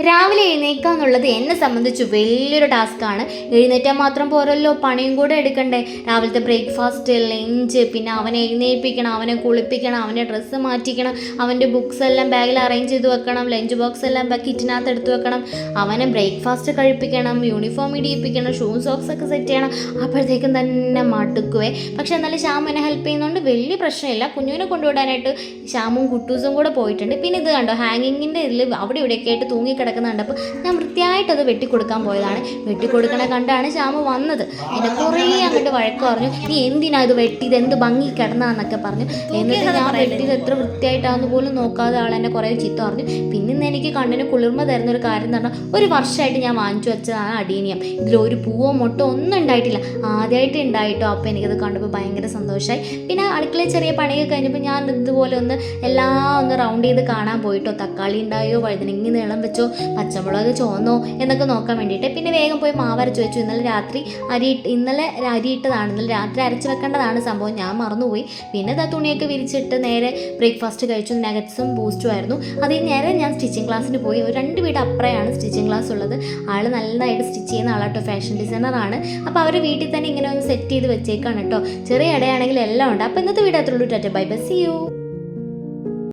രാവിലെ എഴുന്നേൽക്കുക എന്നുള്ളത് എന്നെ സംബന്ധിച്ച് വലിയൊരു ടാസ്ക്കാണ്. എഴുന്നേറ്റാൽ മാത്രം പോരല്ലോ, പണിയും കൂടെ എടുക്കണ്ടേ. രാവിലത്തെ ബ്രേക്ക്ഫാസ്റ്റ്, ലഞ്ച്, പിന്നെ അവനെ എഴുന്നേൽപ്പിക്കണം, അവനെ കുളിപ്പിക്കണം, അവൻ്റെ ഡ്രസ്സ് മാറ്റിക്കണം, അവൻ്റെ ബുക്സ് എല്ലാം ബാഗിൽ അറേഞ്ച് ചെയ്ത് വെക്കണം, ലഞ്ച് ബോക്സ് എല്ലാം കിറ്റിനകത്ത് എടുത്ത് വെക്കണം, അവനെ ബ്രേക്ക്ഫാസ്റ്റ് കഴിപ്പിക്കണം, യൂണിഫോം ഇടിയിപ്പിക്കണം, ഷൂ സോക്സ് ഒക്കെ സെറ്റ് ചെയ്യണം. അപ്പോഴത്തേക്കും തന്നെ മടുക്കുവേ. പക്ഷെ എന്നാലും ശ്യാം എന്നെ ഹെൽപ്പ് ചെയ്യുന്നതുകൊണ്ട് വലിയ പ്രശ്നമില്ല. കുഞ്ഞുവിനെ കൊണ്ടുവിടാനായിട്ട് ശ്യാമും കുട്ടൂസും കൂടെ പോയിട്ടുണ്ട്. പിന്നെ ഇത് കണ്ടോ, ഹാങ്ങിങ്ങിൻ്റെ ഇതിൽ അവിടെ ഇവിടെയൊക്കെ ആയിട്ട് തൂങ്ങിക്കിടക്കുന്നുണ്ട്. അപ്പോൾ ഞാൻ വൃത്തിയായിട്ടത് വെട്ടിക്കൊടുക്കാൻ പോയതാണ്. വെട്ടിക്കൊടുക്കണ കണ്ടാണ് ശ്യാമ് വന്നത്. എന്നെ കുറേ അങ്ങോട്ട് വഴക്ക് പറഞ്ഞു, നീ എന്തിനാ ഇത് വെട്ടിയത്, എന്ത് ഭംഗി കിടന്നാന്നൊക്കെ പറഞ്ഞു. എന്നിട്ട് ഞാൻ വെട്ടിയത് എത്ര വൃത്തിയായിട്ടാണെന്ന് പോലും നോക്കാതെ ആളെന്നെ കുറേ ചീത്ത പറഞ്ഞു. പിന്നെ എനിക്ക് കണ്ണിന് കുളിർമ തരുന്നൊരു കാര്യം എന്ന് പറഞ്ഞാൽ, ഒരു വർഷമായിട്ട് ഞാൻ വാങ്ങിച്ചു വെച്ചതാണ് അടീനിയം. ഇതിലൊരു പൂവോ മൊട്ടോ ഒന്നും ഉണ്ടായിട്ടില്ല, ആദ്യമായിട്ട് ഉണ്ടായിട്ടോ. അപ്പോൾ എനിക്കത് കണ്ടപ്പോൾ ഭയങ്കര സന്തോഷമായി. പിന്നെ അടുക്കളയിൽ ചെറിയ പണിയൊക്കെ കഴിഞ്ഞപ്പോൾ ഞാൻ ഇതുപോലെ എല്ലാം ഒന്ന് റൗണ്ട് ചെയ്ത് കാണാൻ പോയിട്ടോ. തക്കാളി ഉണ്ടായോ, വഴുതനങ്ങി നീളം വെച്ചോ, പച്ചമുളക് ചോന്നോ എന്നൊക്കെ നോക്കാൻ വേണ്ടിയിട്ട്. പിന്നെ വേഗം പോയി മാവ് അരച്ച് വെച്ചു. ഇന്നലെ അരിയിട്ടതാണ്, ഇന്നലെ രാത്രി അരച്ച് വെക്കേണ്ടതാണ് സംഭവം, ഞാൻ മറന്നുപോയി. പിന്നെ തുണിയൊക്കെ വിരിച്ചിട്ട് നേരെ ബ്രേക്ക്ഫാസ്റ്റ് കഴിച്ചു. നഗറ്റ്സും ബൂസ്റ്റും ആയിരുന്നു. അതിൽ നേരെ ഞാൻ സ്റ്റിച്ചിങ് ക്ലാസ്സിന് പോയി. ഒരു 2 വീട് അപ്പുറമാണ് സ്റ്റിച്ചിങ് ക്ലാസ് ഉള്ളത്. ആൾ നല്ലതായിട്ട് സ്റ്റിച്ച് ചെയ്യുന്ന ആളാട്ടോ, ഫാഷൻ ഡിസൈനറാണ്. അപ്പോൾ അവർ വീട്ടിൽ തന്നെ ഇങ്ങനെ ഒന്ന് സെറ്റ് ചെയ്ത് വെച്ചേക്കാണ് കേട്ടോ. ചെറിയ ഇടയാണെങ്കിൽ എല്ലാം ഉണ്ട്. അപ്പോൾ ഇന്നത്തെ വീഡിയോ അത്രയുള്ളൂ. Tata bye bye, see U.